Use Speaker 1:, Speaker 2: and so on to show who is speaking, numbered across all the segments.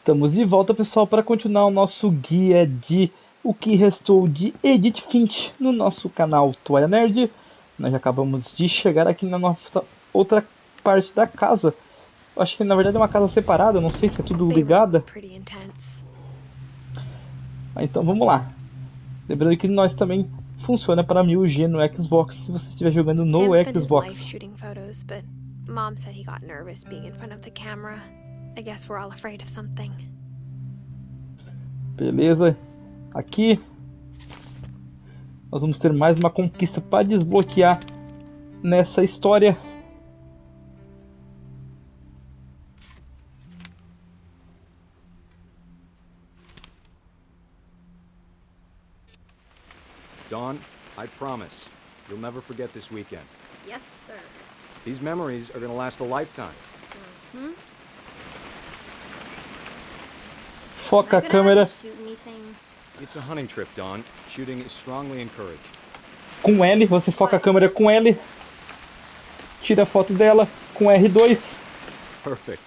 Speaker 1: Estamos de volta, pessoal, para continuar o nosso guia de o que restou de Edith Finch no nosso canal Toalha Nerd. Nós já acabamos de chegar aqui na nossa outra parte da casa. Acho que na verdade é uma casa separada, não sei se é tudo ligada. Então vamos lá. Lembrando que nós também funciona para 1000G no Xbox se você estiver jogando no Xbox.
Speaker 2: Mom said he got nervous being in front of the camera. I guess we're all afraid of something.
Speaker 1: Beleza. Aqui nós vamos ter mais uma conquista para desbloquear nessa história.
Speaker 3: Dawn, I promise, you'll never forget this weekend.
Speaker 2: Yes, sir.
Speaker 3: These memories are gonna last a lifetime.
Speaker 1: Foca a câmera.
Speaker 3: It's a hunting trip, Dawn. Shooting is strongly encouraged.
Speaker 1: Com L, você foca a câmera com L. Tira a foto dela com R2.
Speaker 3: Perfect.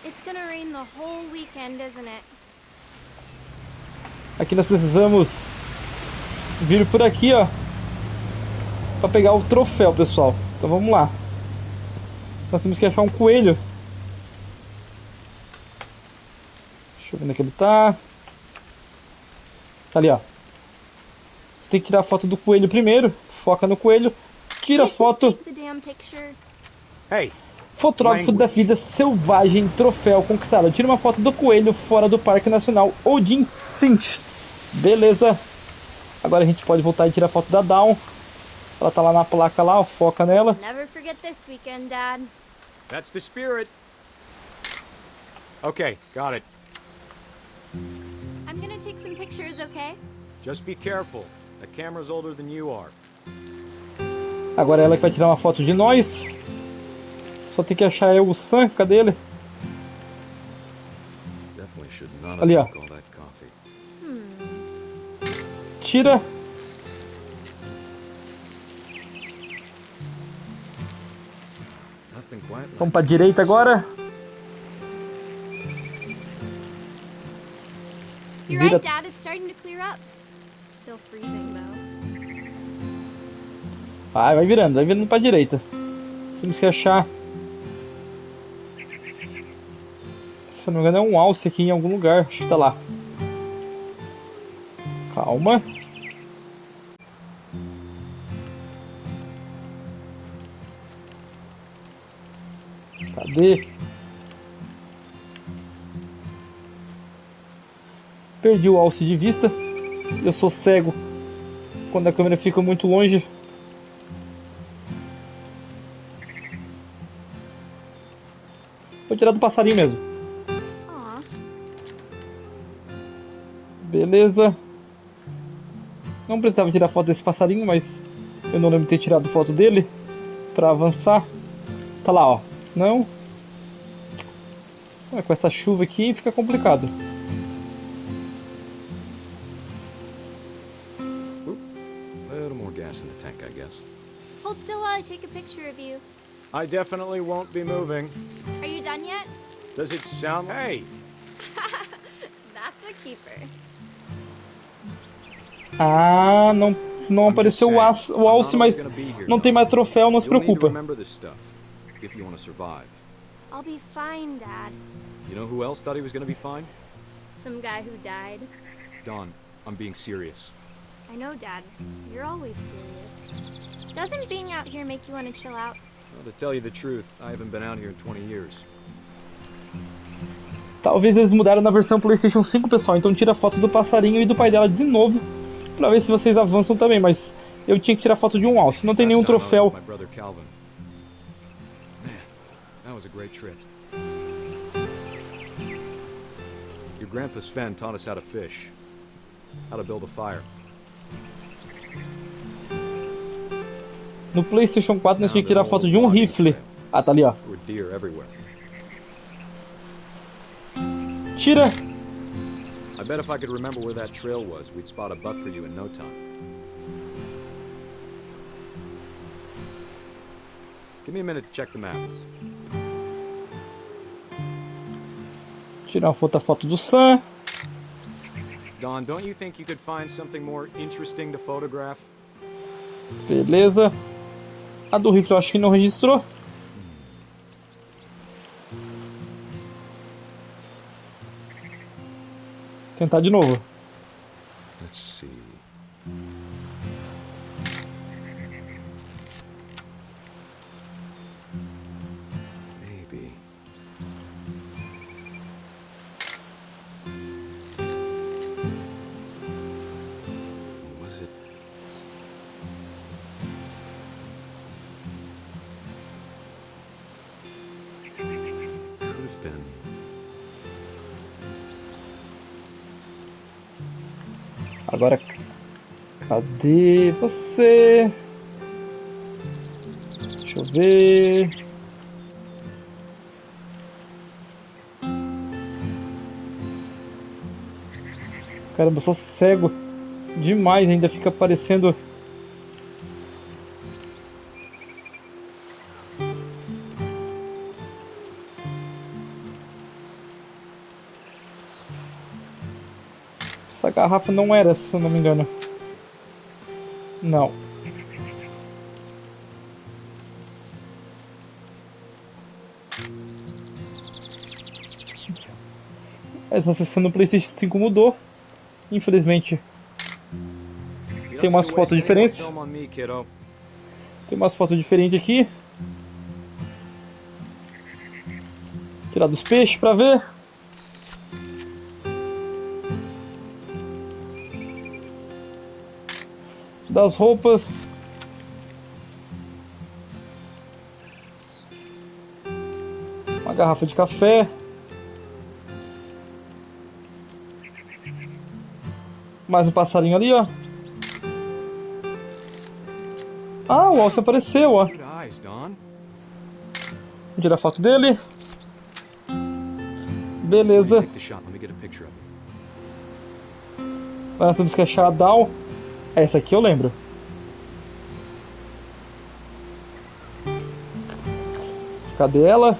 Speaker 2: It's gonna rain the whole weekend, isn't it?
Speaker 1: Aqui nós precisamos vir por aqui, ó, para pegar o troféu, pessoal. Então vamos lá. Nós temos que achar um coelho. Deixa eu ver onde é que ele tá. Tá ali, ó. Tem que tirar a foto do coelho primeiro. Foca no coelho. Tira a foto.
Speaker 3: Hey,
Speaker 1: Fotógrafo da vida selvagem, troféu conquistado. Tira uma foto do coelho fora do Parque Nacional Edith Finch. Beleza. Agora a gente pode voltar e tirar a foto da Dawn. Ela tá lá na placa lá, ó, foca nela.
Speaker 2: Never forget this weekend, Dad.
Speaker 3: that's the spirit. Okay, got it.
Speaker 2: I'm gonna take some pictures, okay?
Speaker 3: Just be careful. The camera's older than you are.
Speaker 1: Agora ela que vai tirar uma foto de nós. Só tem que achar o Sam, cadê ele?
Speaker 3: Definitely should not
Speaker 1: Ali, ó.
Speaker 3: have drunk all that coffee.
Speaker 1: Tira.
Speaker 3: Nothing quite like
Speaker 1: Vamos pra direita agora.
Speaker 2: You're
Speaker 1: Vira.
Speaker 2: right, Dad. It's starting to clear up. Still freezing, though.
Speaker 1: Vai virando pra direita. Temos que achar. Se eu não me engano é um alce aqui em algum lugar. Acho que tá lá. Calma. Cadê? Perdi o alce de vista. Eu sou cego quando a câmera fica muito longe. Vou tirar do passarinho mesmo.
Speaker 2: Aw.
Speaker 1: Beleza. Não precisava tirar foto desse passarinho, mas eu não lembro de ter tirado foto dele. Pra avançar. Tá lá, ó. Não. Com essa chuva aqui fica complicado.
Speaker 3: a little more gas in the tank, I guess.
Speaker 2: Hold still while I take a picture of you.
Speaker 3: I definitely won't be moving.
Speaker 2: Are you done yet?
Speaker 3: Does it sound... Hey!
Speaker 2: That's a keeper.
Speaker 1: Ah, não apareceu o alce, mas não tem mais troféu, não se
Speaker 3: You'll need to
Speaker 1: preocupa.
Speaker 3: remember this stuff if you want to survive.
Speaker 2: I'll be fine, Dad.
Speaker 3: You know who else thought he was going to be fine?
Speaker 2: Some guy who died.
Speaker 3: Dawn, I'm being serious.
Speaker 2: I know, Dad. You're always serious. Doesn't being out here make you want to chill out?
Speaker 3: Well, to tell you the truth, I haven't been out here in 20 years.
Speaker 1: Talvez eles mudaram na versão PlayStation 5, pessoal. Então tira a foto do passarinho e do pai dela de novo. Pra ver se vocês avançam também. Mas eu tinha que tirar foto de um alce. Não tem nenhum troféu.
Speaker 3: My brother Calvin. Man, that was a great trip. Your grandpa Sven taught us how to fish, how to build a fire.
Speaker 1: No PlayStation 4 nós tínhamos que tirar foto de um rifle. Ah, tá ali, ó.
Speaker 3: There were deer everywhere.
Speaker 1: Tira!
Speaker 3: I bet if I could remember where that trail was, we'd spot a buck for you in no time. Give me a minute to check the map.
Speaker 1: Tirar outra foto do Sam.
Speaker 3: Don, don't you think you could find something more interesting to photograph?
Speaker 1: Beleza. A do rifle eu acho que não registrou. Tentar de novo.
Speaker 3: Let's see. Maybe. Was it? Could have been.
Speaker 1: Agora, cadê você? Deixa eu ver. Caramba, eu sou cego demais, ainda fica aparecendo. Essa garrafa não era, se eu não me engano. Não. Essa sessão no PlayStation 5 mudou. Infelizmente. Tem umas fotos diferentes. Tem umas fotos diferentes aqui. Tirar dos peixes pra ver. Das roupas. Uma garrafa de café. Mais um passarinho ali, ó. Ah, o alce apareceu, ó.
Speaker 3: Good eyes, Don.
Speaker 1: Vou tirar a foto dele.
Speaker 3: Before you
Speaker 1: Beleza.
Speaker 3: take the shot, let me get a picture of it.
Speaker 1: Nós temos que achar a Down. Essa aqui eu lembro. Cadê ela?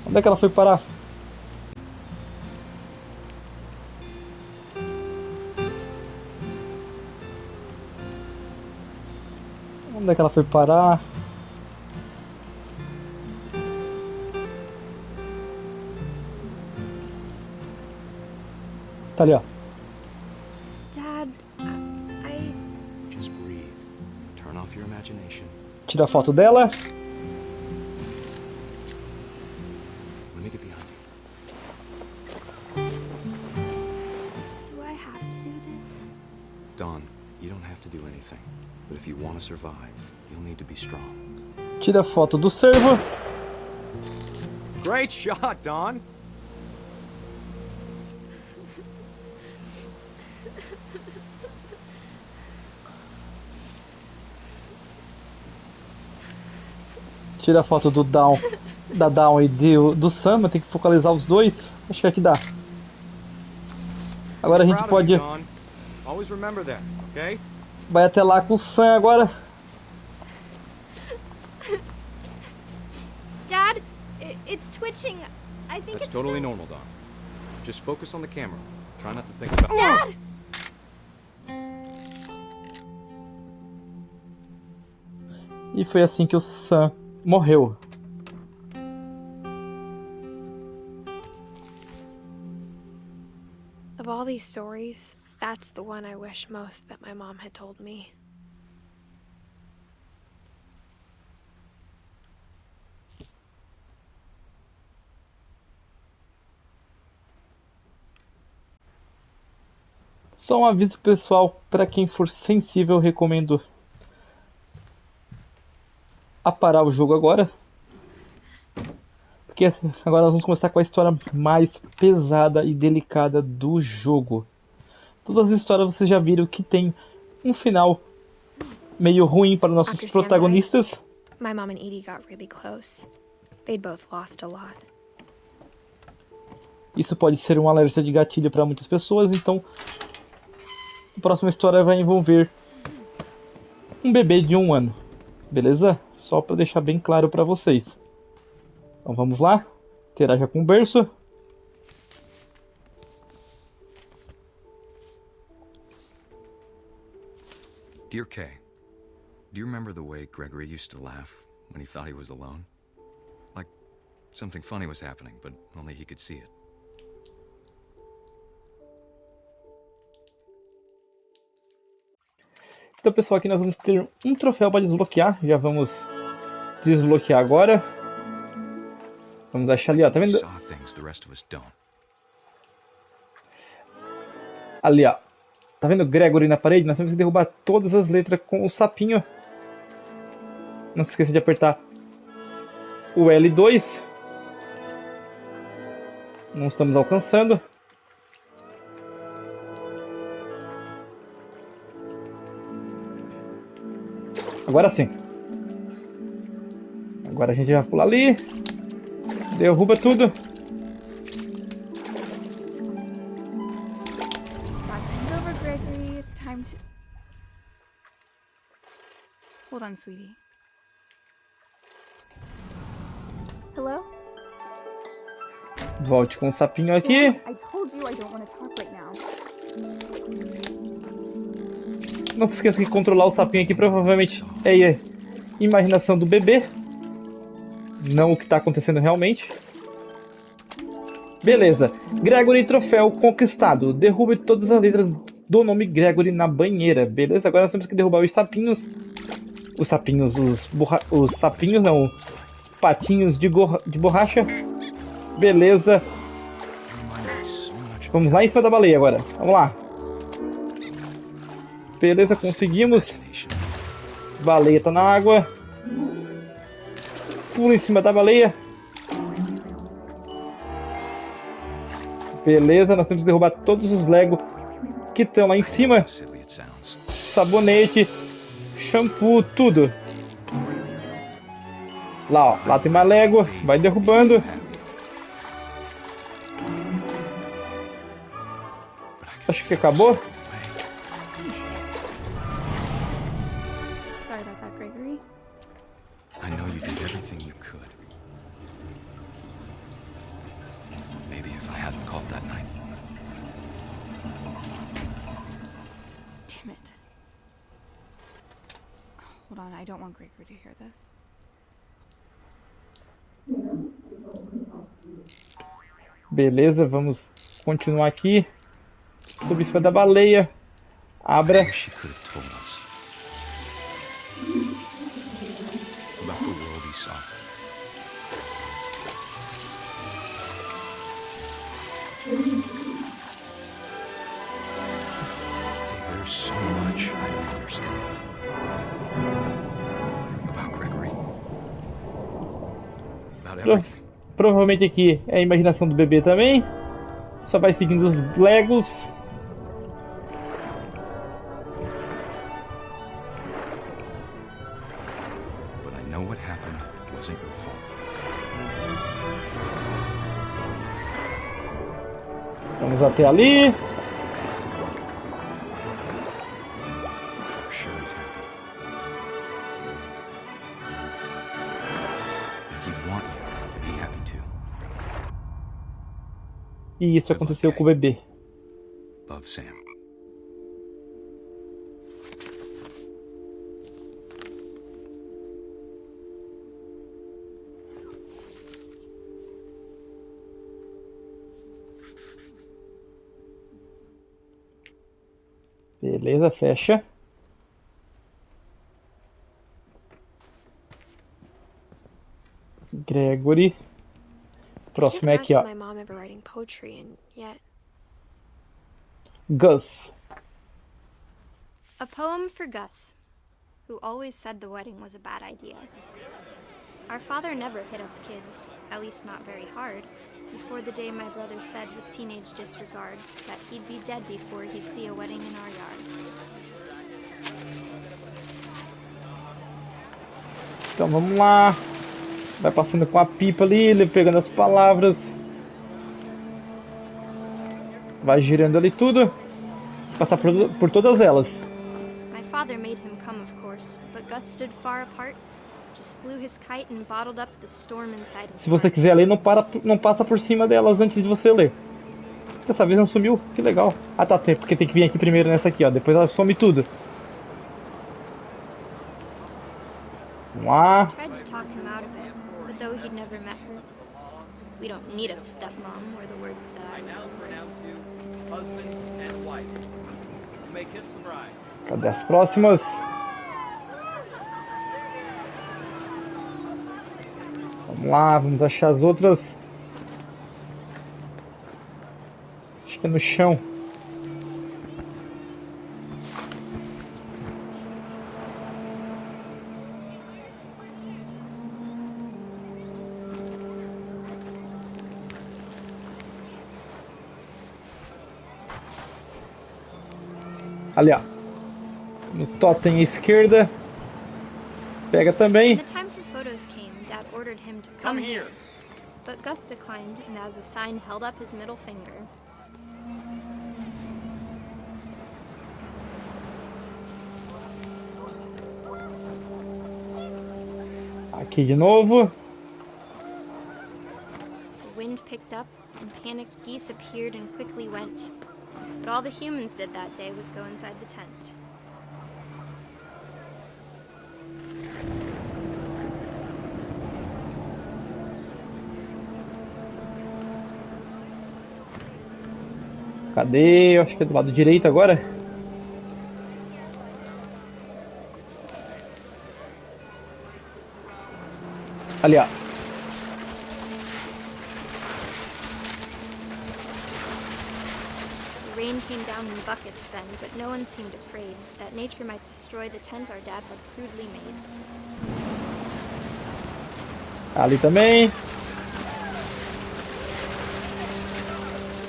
Speaker 1: Onde é que ela foi parar? Onde é que ela foi parar? Tá ali, ó.
Speaker 2: Dad, I...
Speaker 3: Just breathe. Turn off your imagination.
Speaker 1: Tira a foto dela.
Speaker 3: Let me get behind you.
Speaker 2: Do I have to do this?
Speaker 3: Don, you don't have to do anything. But if you want to survive, you'll need to be strong.
Speaker 1: Tira a foto do servo.
Speaker 3: Great shot, Don!
Speaker 1: Tira a foto do Down. Da Down e do Sam. Tem que focalizar os dois. Acho que aqui dá. Agora a gente
Speaker 3: Proud of you,
Speaker 1: pode...
Speaker 3: Don. Always remember that, okay?
Speaker 1: Vai até lá com o Sam agora.
Speaker 2: Dad, it's twitching. I think
Speaker 3: That's
Speaker 2: it's
Speaker 3: totally
Speaker 2: so-
Speaker 3: normal, Don. Just focus on the camera. Try not to think about...
Speaker 2: Dad!
Speaker 1: E foi assim que o Sam morreu.
Speaker 2: Of all these stories, that's the one I wish most that my mom had told me.
Speaker 1: Só um aviso pessoal, para quem for sensível, eu recomendo a parar o jogo agora. Porque agora nós vamos começar com a história mais pesada e delicada do jogo. Todas as histórias vocês já viram que tem um final meio ruim para nossos
Speaker 2: After Sam
Speaker 1: protagonistas.
Speaker 2: My mom and Edie got really close. They'd both lost a lot.
Speaker 1: Isso pode ser um alerta de gatilho para muitas pessoas, então a próxima história vai envolver um bebê de 1 ano. Beleza? Só para deixar bem claro para vocês. Então vamos lá. Interaja com o berço.
Speaker 3: Dear Kay, do you remember the way Gregory used to laugh when he thought he was alone? Like something funny was happening, but only he could see it.
Speaker 1: Então, pessoal, aqui nós vamos ter um troféu para desbloquear. Já vamos desbloquear agora. Vamos achar ali, ó. Tá
Speaker 3: He
Speaker 1: vendo?
Speaker 3: saw things the rest of us don't.
Speaker 1: Ali, ó. Tá vendo Gregory na parede? Nós temos que derrubar todas as letras com o sapinho. Não se esqueça de apertar o L2. Não estamos alcançando. Agora sim. Agora a gente vai pular ali. Derruba tudo.
Speaker 4: That's over, Gregory. It's time to... Hold on, sweetie. Hello?
Speaker 1: Volte com o sapinho aqui.
Speaker 4: I told you I don't want to talk right now.
Speaker 1: Não se esqueça que controlar o sapinho aqui provavelmente é imaginação do bebê. Não o que está acontecendo realmente. Beleza. Gregory troféu conquistado. Derrube todas as letras do nome Gregory na banheira. Beleza, agora nós temos que derrubar os sapinhos. Os sapinhos, os sapinhos não. Patinhos de borracha. Beleza. Vamos lá em cima da baleia agora. Vamos lá. Beleza, conseguimos. Baleia tá na água. Pula em cima da baleia. Beleza, nós temos que derrubar todos os Lego que estão lá em cima. Sabonete, shampoo, tudo. Lá, ó. Lá tem mais Lego. Vai derrubando. Acho que acabou.
Speaker 4: Sorry about that, Gregory.
Speaker 3: I know you did everything you could. Maybe if I hadn't called that night.
Speaker 4: Damn it. Hold on, I don't want Gregory to hear this.
Speaker 1: Beleza, vamos continuar aqui. Subir em cima da baleia. Abra.
Speaker 3: I wish he could have told us about the world he saw. There's so much I don't understand about Gregory. About everything.
Speaker 1: Provavelmente aqui é a imaginação do bebê também. Só vai seguindo os Legos.
Speaker 3: But I know what happened wasn't your fault.
Speaker 1: Vamos até ali.
Speaker 3: I'm sure he's happy. And he'd want you to be happy too.
Speaker 1: E isso aconteceu com o bebê.
Speaker 3: Love, Sam.
Speaker 1: Beleza, fecha. Gregory. Próximo é
Speaker 2: Can't
Speaker 1: aqui, ó.
Speaker 2: imagine my mom ever writing poetry, and yet
Speaker 1: Gus.
Speaker 5: A poem for Gus, who always said the wedding was a bad idea. Our father never hit us kids, at least not very hard, before the day my brother said with teenage disregard that he'd be dead before he'd see a wedding in our yard.
Speaker 1: Então vamos lá. Vai passando com a pipa ali, ele pegando as palavras. Vai girando ali tudo. Passar por todas elas.
Speaker 5: My father made him come, of course, but Gus stood far apart, just flew his kite and bottled up the storm inside his
Speaker 1: Se você
Speaker 5: heart.
Speaker 1: quiser ler, não passa por cima delas antes de você ler. Dessa vez não sumiu, que legal. Ah tá, porque tem que vir aqui primeiro nessa aqui, ó. Depois ela some tudo. Vamos lá.
Speaker 5: I tried to talk him out of it, but though he'd never met her, we don't need a stepmom, were the words that I
Speaker 1: Cadê as próximas? Vamos lá, vamos achar as outras. Acho que é no chão. Ali, ó. No totem à esquerda. Pega
Speaker 5: When
Speaker 1: também.
Speaker 5: the time for photos came, Dad ordered him to come here. But Gus declined and as a sign held up his middle finger.
Speaker 1: Aqui de novo.
Speaker 5: The wind picked up and panicked geese appeared and quickly went. But all the humans did that day was go inside the tent.
Speaker 1: Cadê? Eu acho que é do lado direito agora. Ali, ó.
Speaker 5: The rain came down in buckets then, but no one seemed afraid that nature might destroy the tent our dad had crudely made.
Speaker 1: Ali também.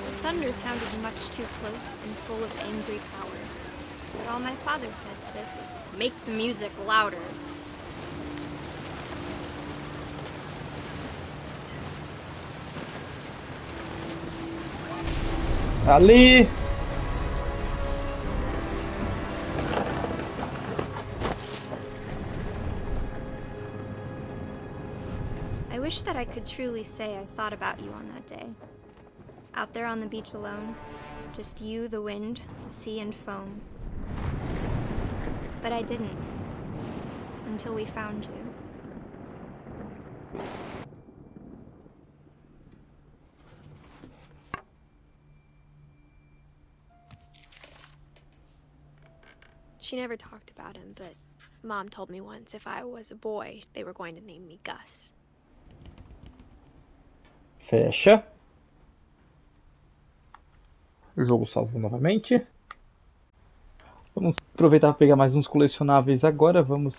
Speaker 5: The thunder sounded much too close and full of angry power. But all my father said to this was, "Make the music louder."
Speaker 1: Ali.
Speaker 5: I wish that I could truly say I thought about you on that day. Out there on the beach alone, just you, the wind, the sea, and foam. But I didn't. Until we found you.
Speaker 2: She never talked about him, but Mom told me once if I was a boy, they were going to name me Gus.
Speaker 1: Fecha. O jogo salvou novamente. Vamos aproveitar para pegar mais uns colecionáveis agora. Vamos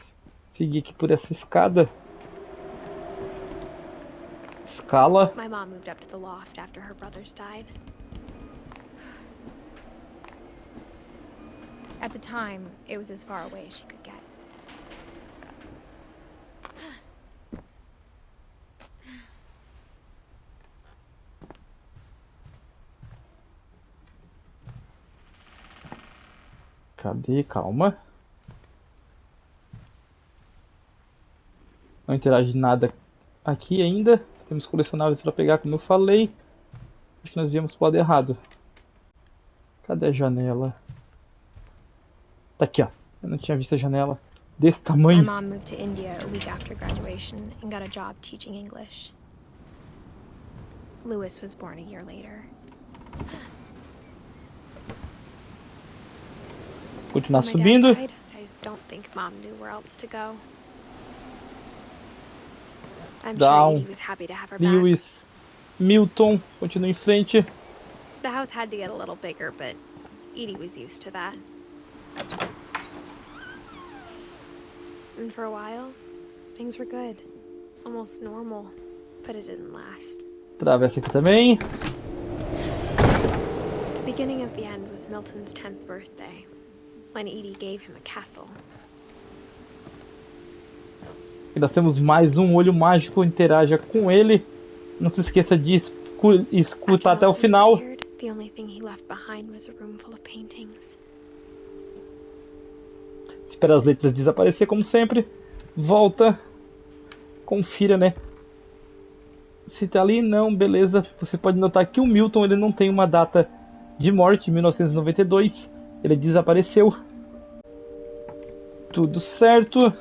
Speaker 1: seguir aqui por essa escada. Escala.
Speaker 2: My mom moved up to the loft after her brothers died. At the time, it was as far away as she could get.
Speaker 1: Cadê? Calma. Não interage nada aqui ainda. Temos colecionáveis para pegar, como eu falei. Acho que nós viemos pro lado errado. Cadê a janela? Tá aqui, ó. Eu não tinha visto a janela desse
Speaker 2: My
Speaker 1: tamanho.
Speaker 2: mom moved to India a week after graduation and got a job teaching English. Lewis was born a year later.
Speaker 1: Continuar
Speaker 2: When my dad
Speaker 1: subindo.
Speaker 2: died, I don't think Mom knew where else to go. I'm
Speaker 1: Down.
Speaker 2: sure Edie was happy to have her
Speaker 1: Lewis.
Speaker 2: back.
Speaker 1: Milton. Continua em frente.
Speaker 2: The house had to get a little bigger, but Edie was used to that. And for a while, things were good. Almost normal, but it didn't last.
Speaker 1: Atravessa aqui também.
Speaker 2: The beginning of the end was Milton's 10th birthday, when Edie gave him a castle.
Speaker 1: E nós temos mais um olho mágico. Interaja com ele. Não se esqueça de escutar até o
Speaker 2: Milton
Speaker 1: final.
Speaker 2: disappeared, the only thing he left behind was a room full of paintings.
Speaker 1: Espera as letras desaparecer como sempre. Volta. confira, né? Se tá ali, não, beleza. Você pode notar que o Milton ele não tem uma data de morte, 1992. Ele desapareceu. Tudo certo.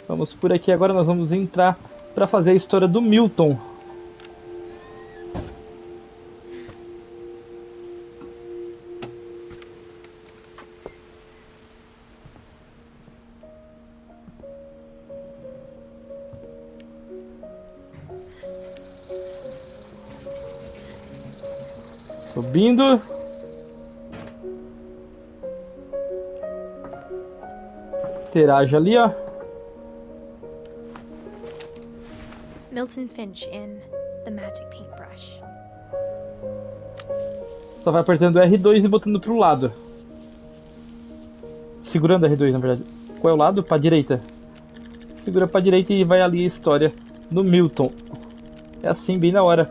Speaker 1: Vamos por aqui agora, nós vamos entrar para fazer a história do Milton. Subindo. Interage ali, ó.
Speaker 2: Milton Finch in The Magic Paintbrush.
Speaker 1: Só vai apertando R2 e botando pro lado. Segurando R2, na verdade. Qual é o lado? Pra direita. Segura pra direita e vai ali a história do Milton. É assim, bem na hora.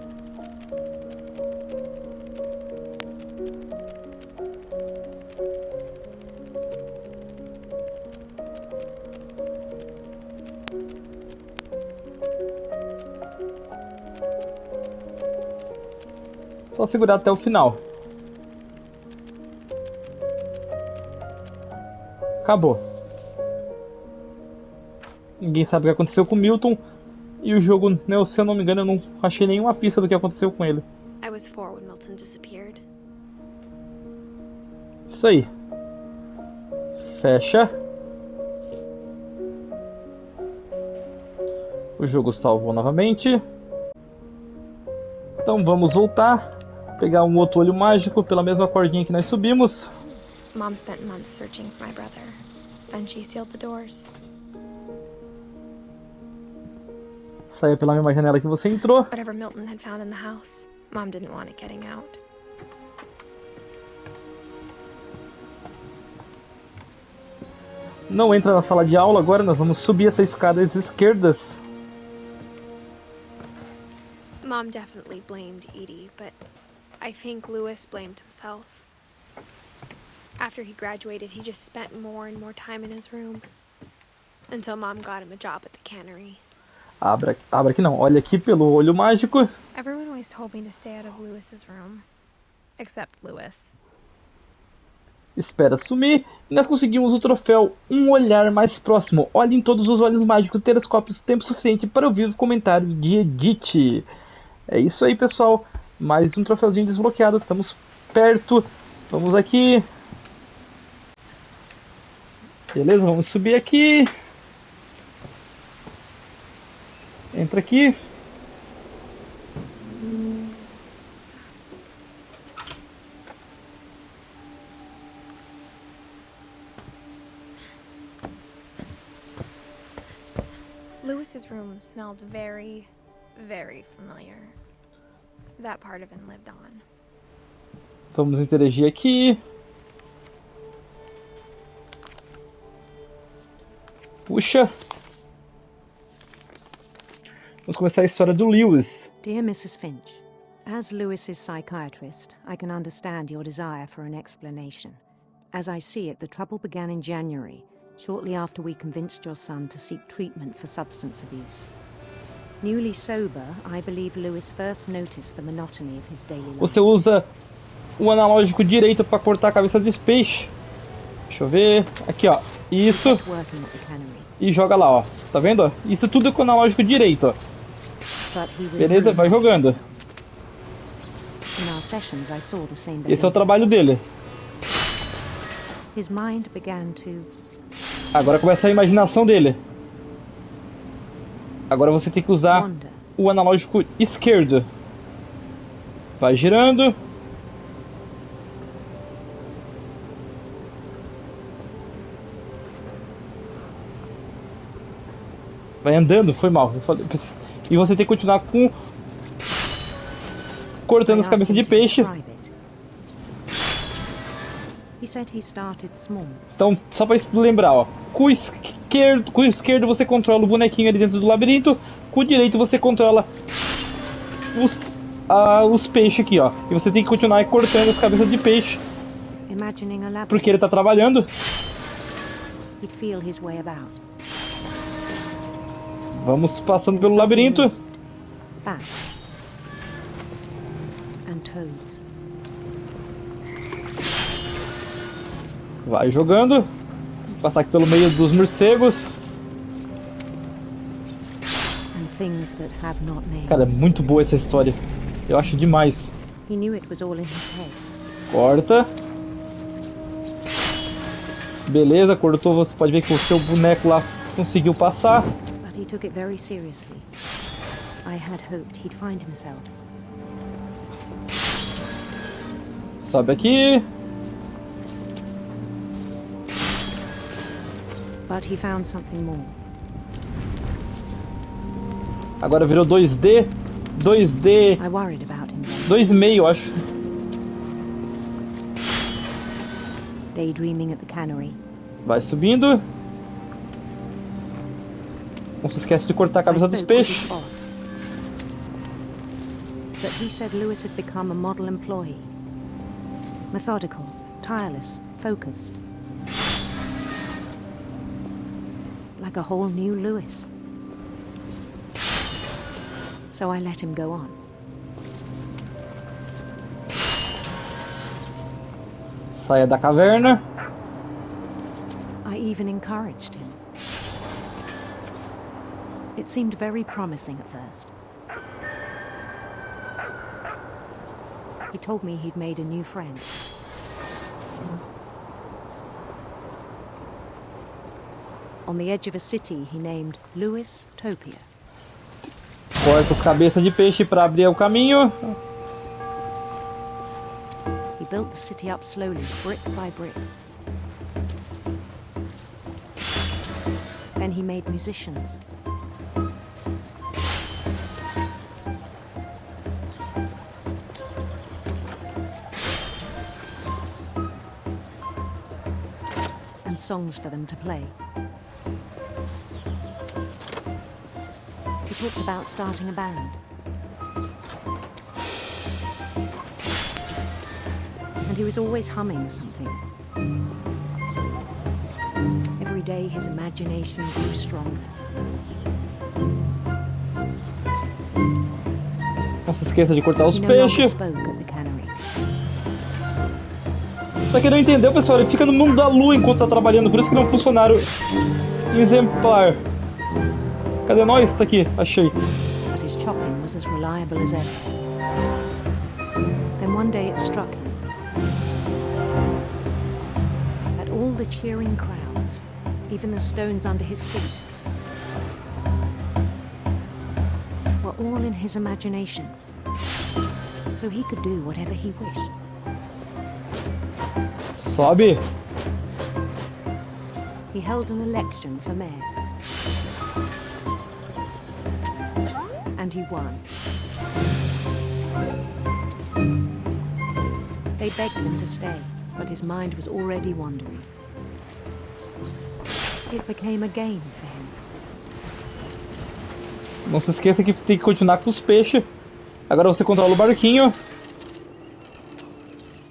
Speaker 1: Só segurar até o final. Acabou. Ninguém sabe o que aconteceu com o Milton. E o jogo, né, se eu não me engano, eu não achei nenhuma pista do que aconteceu com ele.
Speaker 2: I was 4 when Milton disappeared.
Speaker 1: Isso aí. Fecha. O jogo salvou novamente. Então vamos voltar. Pegar um outro olho mágico pela mesma cordinha que nós subimos.
Speaker 2: Mom spent months searching for my brother. Then she sealed the doors.
Speaker 1: Saia pela mesma janela que você entrou.
Speaker 2: Whatever Milton had found in the house, Mom didn't want it getting out.
Speaker 1: Não entra na sala de aula agora, nós vamos subir essas escadas esquerdas.
Speaker 2: Mom definitely blamed Edie, but I think Lewis blamed himself. After he graduated, he just spent more and more time in his room. Until Mom got him a job at the cannery.
Speaker 1: Abra aqui não, olha aqui pelo olho mágico.
Speaker 2: Everyone always told me to stay out of Lewis's room. Except Lewis.
Speaker 1: Espera sumir. E nós conseguimos o troféu Um Olhar Mais Próximo. Olhe em todos os olhos mágicos, telescópios, tempo suficiente para ouvir o comentário de Edith. É isso aí, pessoal. Mais um troféuzinho desbloqueado. Estamos perto. Vamos aqui. Beleza, vamos subir aqui. Entra aqui.
Speaker 2: Lewis's room smelled very, very familiar. That part of him lived on.
Speaker 1: Vamos interagir aqui. Puxa. Vamos começar a história do Lewis.
Speaker 6: Dear Mrs. Finch, as Lewis's psychiatrist, I can understand your desire for an explanation. As I see it, the trouble began in January, shortly after we convinced your son to seek treatment for substance abuse. Newly sober, I believe Lewis first noticed the monotony of his daily life.
Speaker 1: Você usa o analógico direito para cortar a cabeça desse peixe. Deixa eu ver. Aqui, ó. Isso.
Speaker 6: Working at the cannery.
Speaker 1: E joga lá, ó. Tá vendo? Ó? Isso tudo é com o analógico direito, ó.
Speaker 6: But he
Speaker 1: Beleza? Vai jogando.
Speaker 6: In our sessions, I saw the same
Speaker 1: Esse é o
Speaker 6: behavior.
Speaker 1: trabalho dele.
Speaker 6: His mind began to
Speaker 1: Agora começa a imaginação dele. Agora você tem que usar
Speaker 6: wander.
Speaker 1: o analógico esquerdo. Vai girando. Vai andando, foi mal. E você tem que continuar com cortando as cabeças de peixe.
Speaker 6: He said he started small.
Speaker 1: Então, só pra lembrar, ó. Com o esquerdo você controla o bonequinho ali dentro do labirinto. Com o direito você controla os peixes aqui, ó. E você tem que continuar cortando as cabeças de peixe.
Speaker 6: Imagining a labyrinth,
Speaker 1: Porque ele tá trabalhando.
Speaker 6: he'd feel his way about.
Speaker 1: Vamos passando
Speaker 6: Then
Speaker 1: pelo
Speaker 6: something
Speaker 1: labirinto.
Speaker 6: moved. Bats. And toads.
Speaker 1: Vai jogando. Passar aqui pelo meio dos morcegos.
Speaker 6: And things that have not
Speaker 1: Cara, é
Speaker 6: names.
Speaker 1: muito boa essa história. Eu acho demais.
Speaker 6: He knew it was all in his head.
Speaker 1: Corta. Beleza, cortou. Você pode ver que o seu boneco lá conseguiu passar.
Speaker 6: But he took it very seriously. I had hoped he'd find himself.
Speaker 1: Sobe aqui.
Speaker 6: But he found something more.
Speaker 1: Agora virou 2D. 2D.
Speaker 6: I worried about him then.
Speaker 1: 2,5, eu acho.
Speaker 6: Daydreaming at the cannery.
Speaker 1: Vai subindo. Não se esquece de cortar a
Speaker 6: I
Speaker 1: cabeça dos
Speaker 6: spoke with
Speaker 1: peixes.
Speaker 6: his boss. But he said Lewis had become a model employee. Methodical, tireless, focused. Like a whole new Lewis. So I let him go on.
Speaker 1: Saia da caverna.
Speaker 6: I even encouraged him. It seemed very promising at first. He told me he'd made a new friend. On the edge of a city he named Lewis Topia.
Speaker 1: Corta as cabeças de peixe para abrir o caminho.
Speaker 6: He built the city up slowly, brick by brick. Then he made musicians. And songs for them to play. He talked about starting a band. And he was always humming something. Every day his imagination grew stronger.
Speaker 1: Não se esqueça de cortar os
Speaker 6: He no longer
Speaker 1: peixes.
Speaker 6: spoke at the cannery.
Speaker 1: Pra quem não entendeu, pessoal, ele fica no mundo da lua enquanto tá trabalhando. Por isso que ele é um funcionário exemplar. Cadê nós? Tá aqui, achei.
Speaker 6: But his chopping was as reliable as ever. Then one day it struck him that all the cheering crowds, even the stones under his feet, were all in his imagination, so he could do whatever he wished.
Speaker 1: Sobe.
Speaker 6: He held an election for mayor. And he won. They begged him to stay, but his mind was already wandering. It became a game for him.
Speaker 1: Não se esqueça que tem que continuar com os peixes. Agora você controla o barquinho.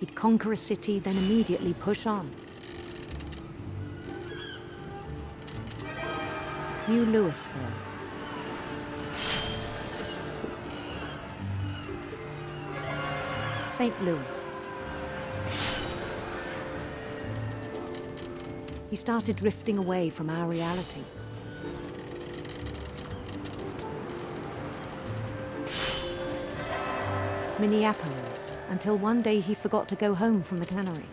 Speaker 6: He'd conquer a city, then immediately push on. New Louisville. St. Louis. He started drifting away from our reality. Minneapolis, until one day he forgot to go home from the cannery.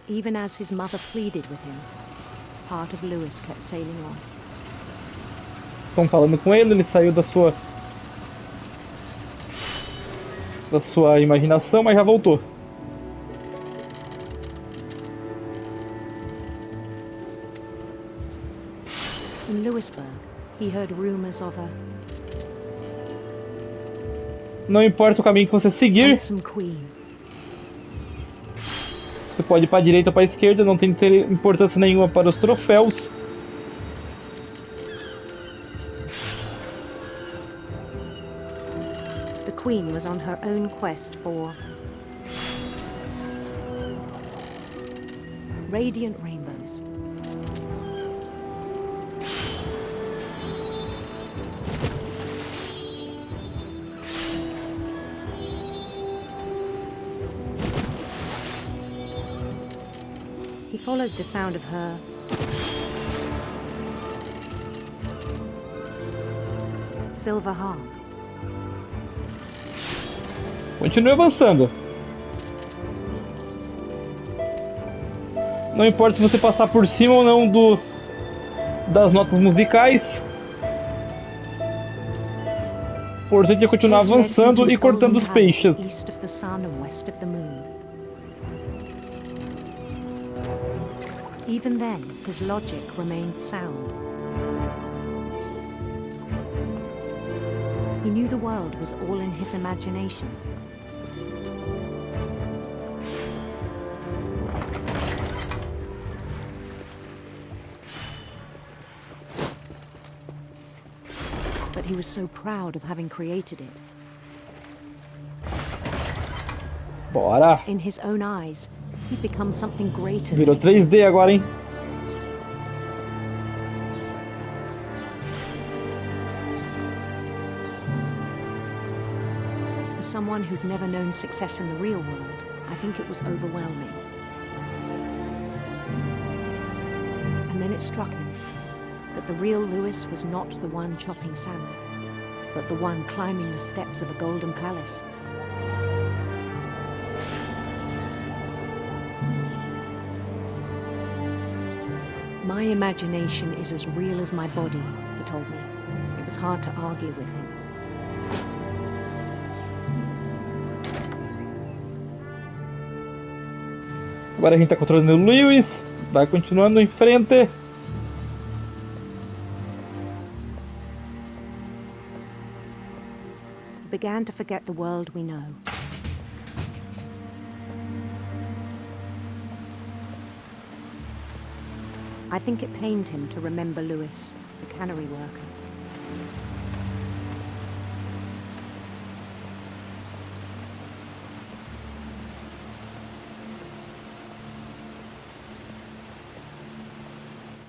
Speaker 6: Even as his mother pleaded with him, part of Lewis kept sailing on.
Speaker 1: Estão falando com ele, ele saiu da sua imaginação, mas já voltou.
Speaker 6: In Lewisburg, he heard rumors of a
Speaker 1: Não importa o caminho que você seguir,
Speaker 6: handsome queen.
Speaker 1: você pode ir para a direita ou para a esquerda, não tem importância nenhuma para os troféus.
Speaker 6: The queen was on her own quest for radiant rainbows. followed the sound of her silver harp.
Speaker 1: Continue avançando. Não importa se você passar por cima ou não das notas musicais. O importante é continuar avançando e cortando os peixes.
Speaker 6: East of the sun and west of the moon. Even then, his logic remained sound. He knew the world was all in his imagination. But he was so proud of having created it.
Speaker 1: Bora!
Speaker 6: In his own eyes, he'd become something greater.
Speaker 1: Virou 3D agora, hein?
Speaker 6: For someone who'd never known success in the real world, I think it was overwhelming. And then it struck him that the real Lewis was not the one chopping salmon, but the one climbing the steps of a golden palace. My imagination is as real as my body, he told me. It was hard to argue with him.
Speaker 1: Agora a gente tá controlando o Lewis. Vai continuando em frente.
Speaker 6: He began to forget the world we know. I think it pained him to remember Lewis, the cannery worker.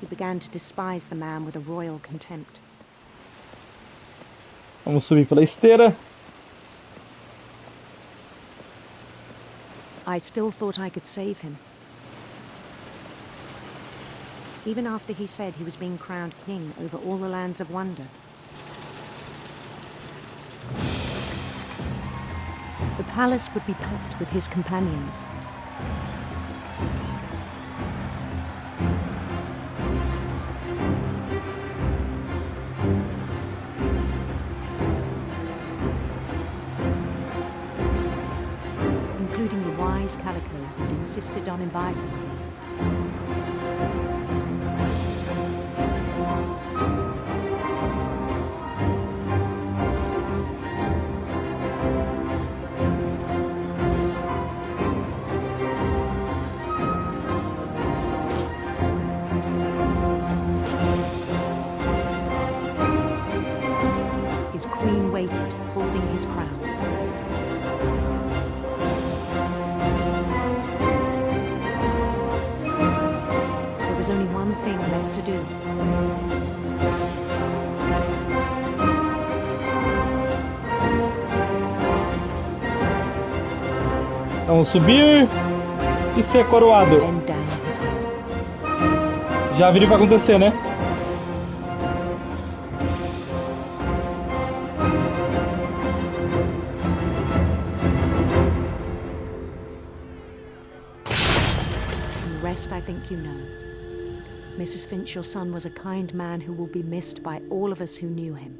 Speaker 6: He began to despise the man with a royal contempt.
Speaker 1: Vamos subir pela esteira.
Speaker 6: I still thought I could save him. Even after he said he was being crowned king over all the lands of wonder. The palace would be packed with his companions. Including the wise Calico who'd insisted on inviting him. His queen waited, holding his crown. There was only one thing left to do.
Speaker 1: Vamos subir e ser coroado.
Speaker 6: Then down his head.
Speaker 1: Já viram o que vai acontecer, né?
Speaker 6: And the rest I think you know. Mrs. Finch, your son was a kind man who will be missed by all of us who knew him.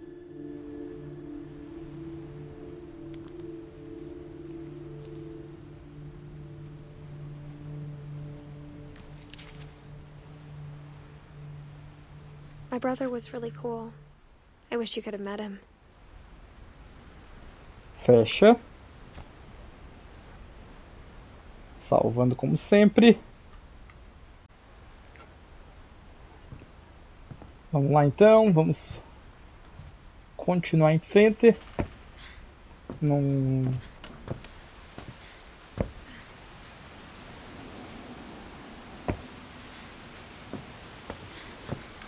Speaker 2: My brother was really cool. I wish you could have met him.
Speaker 1: Fecha. Salvando como sempre. Vamos lá então, vamos continuar em frente. Não...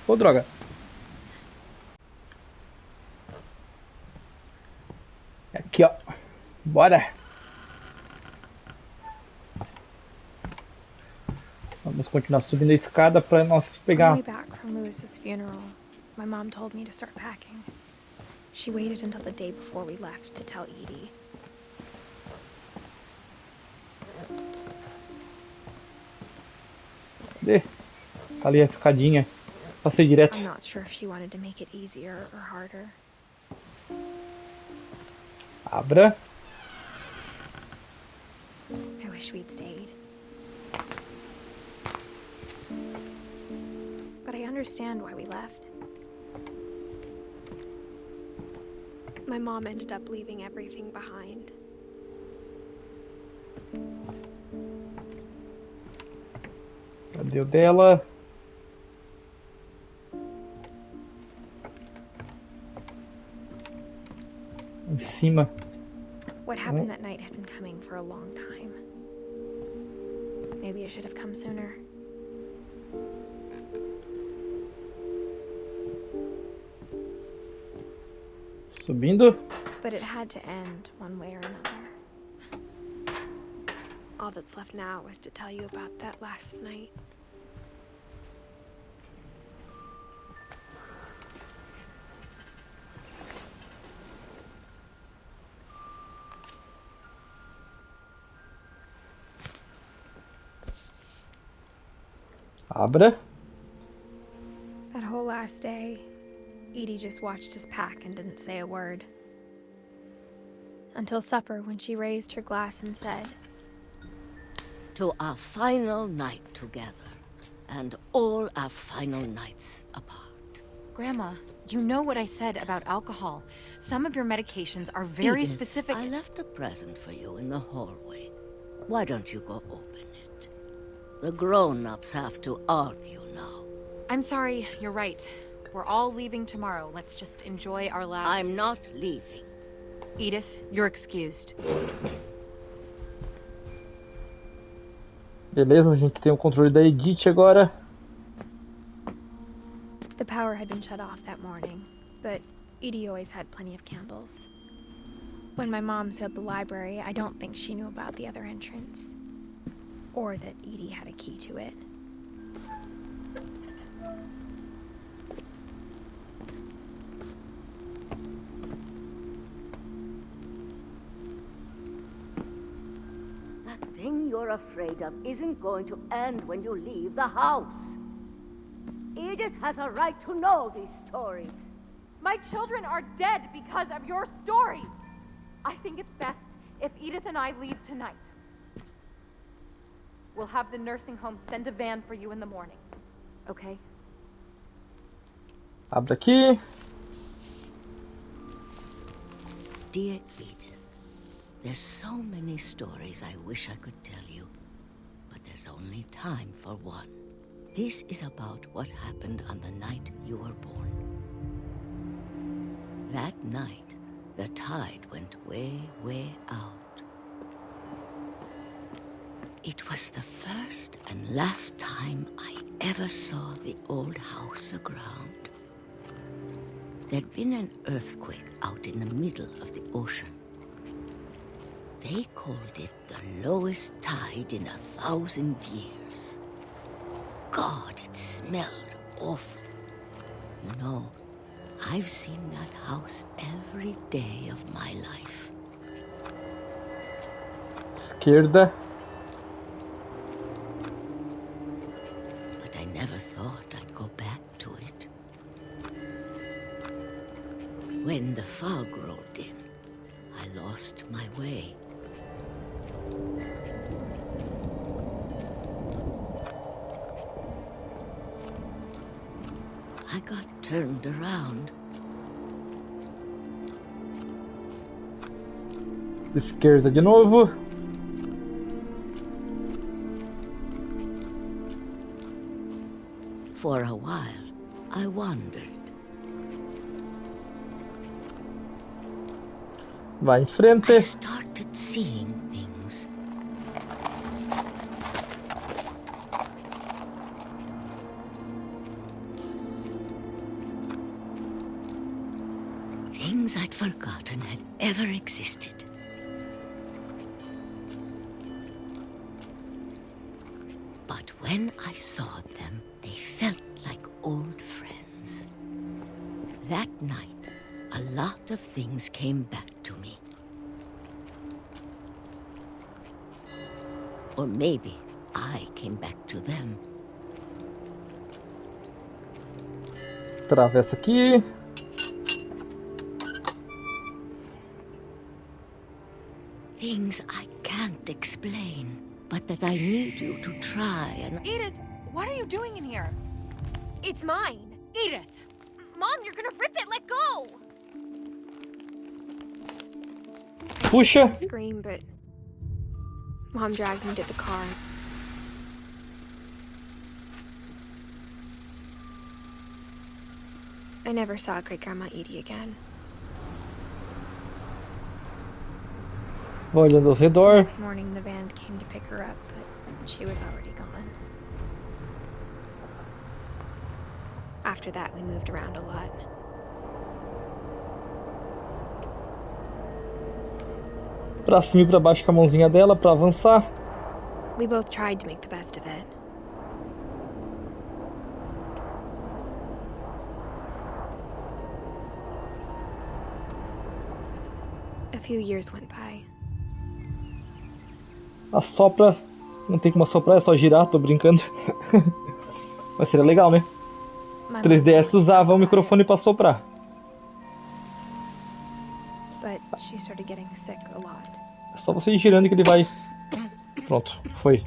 Speaker 1: Ô, droga. Aqui, ó. Bora. Vamos continuar subindo a escada para nós
Speaker 2: On the
Speaker 1: pegar.
Speaker 2: way back from Lewis's funeral, my mom told me to start packing. She waited until the day before we left to tell Edie.
Speaker 1: Cadê? Tá ali a escadinha. Passei direto.
Speaker 2: I'm not sure if she wanted to make it easier or harder.
Speaker 1: Abra.
Speaker 2: I wish we'd stayed. But I understand why we left. My mom ended up leaving everything behind.
Speaker 1: Cadê o dela? Em cima.
Speaker 2: What happened that night had been coming for a long time. Maybe it should have come sooner.
Speaker 1: Subindo.
Speaker 2: But it had to end one way or another. All that's left now is to tell you about that last night.
Speaker 1: Abra.
Speaker 2: That whole last day, Edie just watched us pack and didn't say a word. Until supper, when she raised her glass and said,
Speaker 7: To our final night together, and all our final nights apart.
Speaker 8: Grandma, you know what I said about alcohol. Some of your medications are very
Speaker 7: Edith,
Speaker 8: specific.
Speaker 7: I left a present for you in the hallway. Why don't you go open it? The grown-ups have to argue now.
Speaker 8: I'm sorry, you're right. We're all leaving tomorrow. Let's just enjoy our last...
Speaker 7: I'm not leaving.
Speaker 8: Edith, you're excused.
Speaker 1: Beleza, a gente tem o controle da Edith agora.
Speaker 2: the power had been shut off that morning, but Edie always had plenty of candles. When my mom sealed the library, I don't think she knew about the other entrance, or that Edie had a key to it.
Speaker 7: That thing you're afraid of isn't going to end when you leave the house. Edith has a right to know these stories.
Speaker 9: My children are dead because of your stories. I think it's best if Edith and I leave tonight. We'll have the nursing home send a van for you in the morning. Okay?
Speaker 1: Abre aqui.
Speaker 7: Dear Edith, there's so many stories I wish I could tell you, but there's only time for one. This is about what happened on the night you were born. That night, the tide went way, way out. It was the first and last time I ever saw the old house aground. There'd been an earthquake out in the middle of the ocean. They called it the lowest tide in 1,000 years. God, it smelled awful. You know, I've seen that house every day of my life.
Speaker 1: Esquerda.
Speaker 7: But I never thought I'd go back to it. When the fog rolled in, I lost my way. I got turned around.
Speaker 1: Esquerda de novo.
Speaker 7: For a while, I wandered.
Speaker 1: Vai em
Speaker 7: I
Speaker 1: frente.
Speaker 7: started seeing things. Things I'd forgotten had ever existed. But when when I saw them, they felt like old friends. That night, a lot of things came back to me. Or maybe I came back to them.
Speaker 1: Atravessa aqui.
Speaker 7: Things I can't explain, but that I need you to try and...
Speaker 8: Edith, what are you doing in here?
Speaker 2: It's mine.
Speaker 8: Edith!
Speaker 2: Mom, you're gonna rip it. Let go.
Speaker 1: Puxa.
Speaker 2: Scream, but Mom dragged me to the car. I never saw Great Grandma Edie again.
Speaker 1: Vou olhando ao
Speaker 2: The
Speaker 1: redor.
Speaker 2: next morning, the band came to pick her up, but she was already gone. After that, we moved around a lot.
Speaker 1: Pra cima e pra baixo com a mãozinha dela pra avançar.
Speaker 2: We both tried to make the best of it. A few years went by.
Speaker 1: Assopra. Não tem como assoprar, é só girar, tô brincando. Mas seria legal, né?
Speaker 2: My
Speaker 1: 3DS
Speaker 2: mom
Speaker 1: usava o
Speaker 2: about
Speaker 1: microfone pra soprar.
Speaker 2: it, but she started getting sick a lot.
Speaker 1: É só você ir girando que ele vai. Pronto, foi.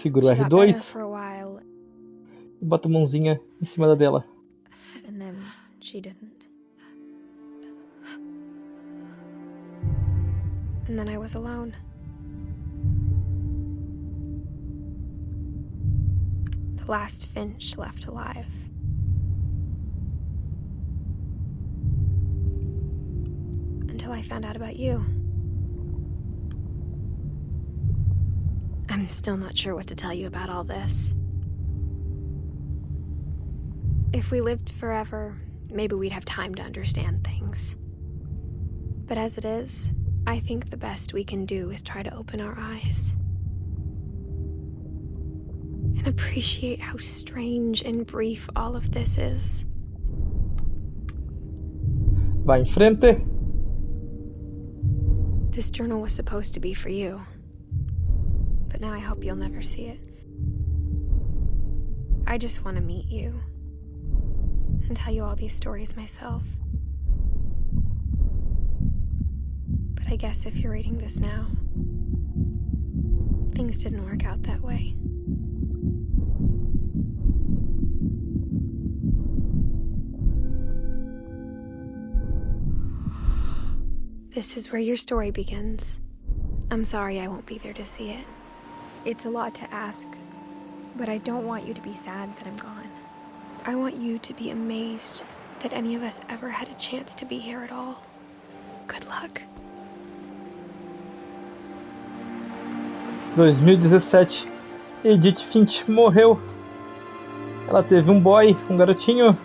Speaker 1: Segura o
Speaker 2: She got better
Speaker 1: R2
Speaker 2: for a while,
Speaker 1: e bota a mãozinha em cima da dela.
Speaker 2: and then she didn't. And then I was alone. The last Finch left alive. Until I found out about you. I'm still not sure what to tell you about all this. If we lived forever, maybe we'd have time to understand things. But as it is, I think the best we can do is try to open our eyes. And appreciate how strange and brief all of this is.
Speaker 1: Vai em frente.
Speaker 2: This journal was supposed to be for you. But now I hope you'll never see it. I just want to meet you. And tell you all these stories myself. But I guess if you're reading this now, things didn't work out that way. This is where your story begins. I'm sorry I won't be there to see it. It's a lot to ask, but I don't want you to be sad that I'm gone. I want you to be amazed that any of us ever had a chance to be here at all. Good luck.
Speaker 1: 2017, Edith Finch morreu. Ela teve um boy, um garotinho.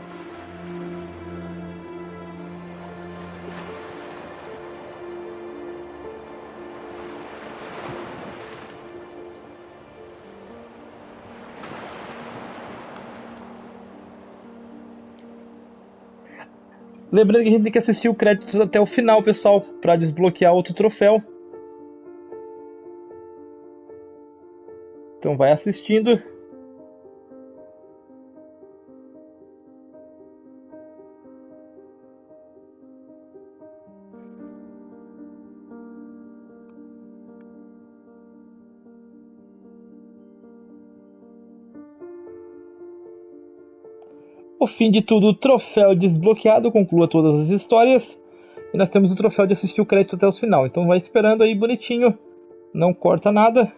Speaker 1: Lembrando que a gente tem que assistir o créditos até o final, pessoal, para desbloquear outro troféu. Então vai assistindo. O fim de tudo, o troféu desbloqueado, conclua todas as histórias. E nós temos o troféu de assistir o crédito até o final. Então vai esperando aí bonitinho, não corta nada.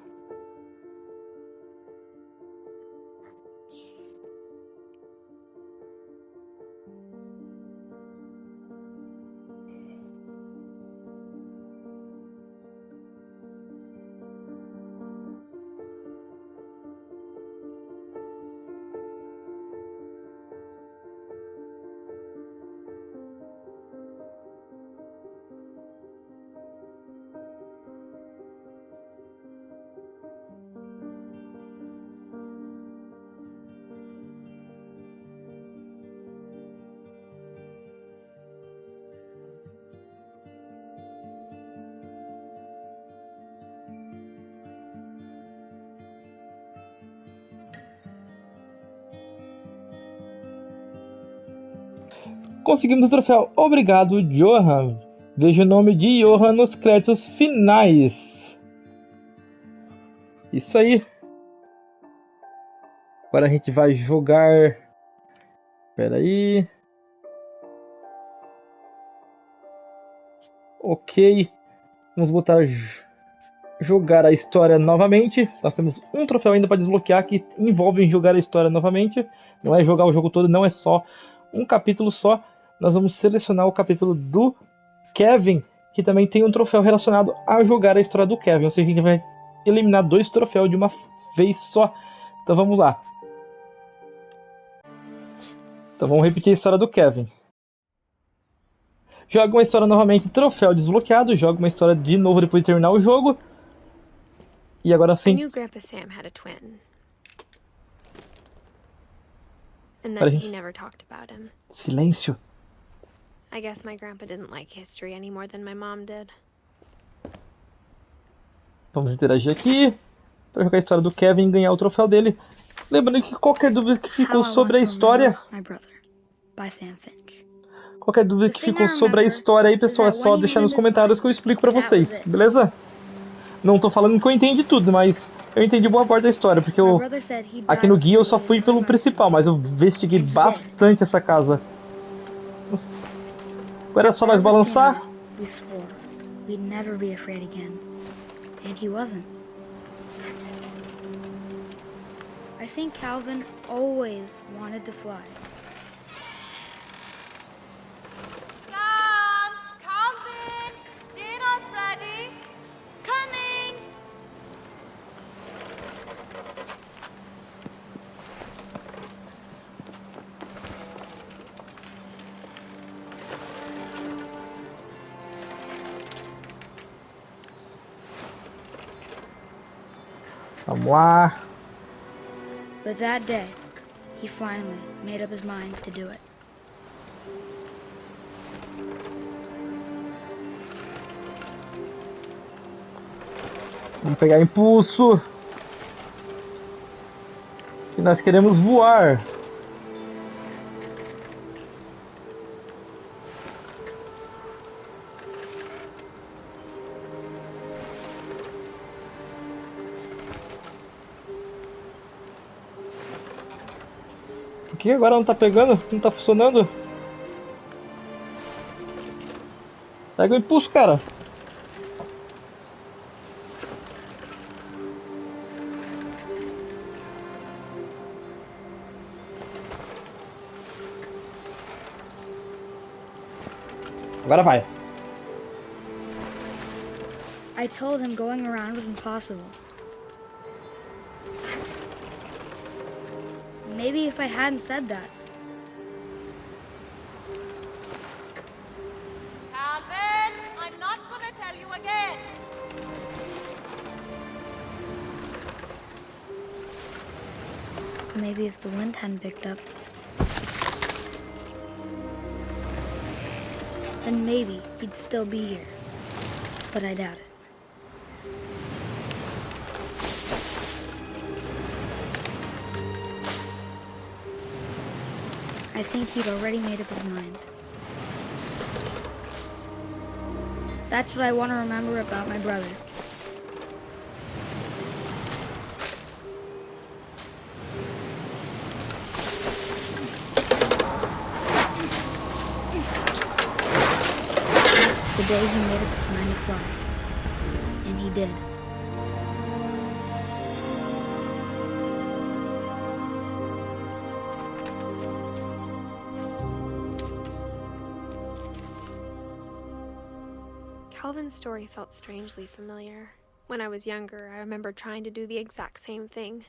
Speaker 1: Conseguimos o troféu. Obrigado, Johan. Veja o nome de Johan nos créditos finais. Isso aí. Agora a gente vai jogar... Espera aí. Ok. Vamos botar... Jogar a história novamente. Nós temos um troféu ainda para desbloquear que envolve jogar a história novamente. Não é jogar o jogo todo, não é só um capítulo só. Nós vamos selecionar o capítulo do Kevin, que também tem um troféu relacionado a jogar a história do Kevin. Ou seja, a gente vai eliminar 2 troféus de uma vez só. Então vamos lá. Então vamos repetir a história do Kevin. Joga uma história novamente, troféu desbloqueado. Joga uma história de novo depois de terminar o jogo. E agora
Speaker 2: I
Speaker 1: sim.
Speaker 2: knew Grandpa Sam had a twin. And then he never talked about him.
Speaker 1: Silêncio.
Speaker 2: I guess my grandpa didn't like history any more than my mom did.
Speaker 1: Vamos interagir aqui para jogar a história do Kevin e ganhar o troféu dele. Lembrando que qualquer dúvida que ficou sobre a história... Qualquer dúvida que ficou sobre a história aí, pessoal, é só deixar nos comentários que eu explico pra vocês, beleza? Não tô falando que eu entendi tudo, mas eu entendi boa parte da história, porque eu... Aqui no Guia eu só fui pelo principal, mas eu investiguei bastante essa casa. Agora é só nós balançar.
Speaker 5: I think Calvin always wanted to fly.
Speaker 9: Sam! Calvin! Dinner's ready! Coming!
Speaker 1: Vamos lá.
Speaker 5: But that day, he finally made up his mind to do it.
Speaker 1: Vamos pegar impulso. Que nós queremos voar. Por que agora não tá pegando? Não tá funcionando? Pega o impulso, cara. Agora vai.
Speaker 5: I told him going around was impossible. Maybe if I hadn't said that.
Speaker 9: Calvin, I'm not gonna tell you again.
Speaker 5: Maybe if the wind hadn't picked up. Then maybe he'd still be here. But I doubt it. I think he'd already made up his mind. That's what I want to remember about my brother. The day he made up his mind to fly. And he did.
Speaker 2: Calvin's story felt strangely familiar. When I was younger, I remember trying to do the exact same thing.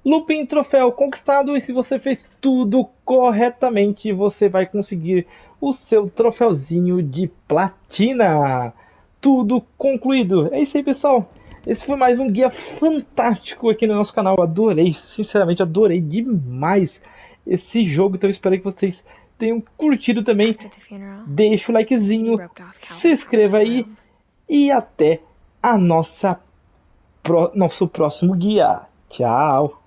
Speaker 1: Looping troféu conquistado, e se você fez tudo corretamente, você vai conseguir o seu troféuzinho de platina. Tudo concluído. É isso aí, pessoal. Esse foi mais um guia fantástico aqui no nosso canal. Adorei, sinceramente adorei demais esse jogo. Então eu espero que vocês tenham curtido também. Deixa o likezinho, se inscreva aí e até a nosso próximo guia. Tchau!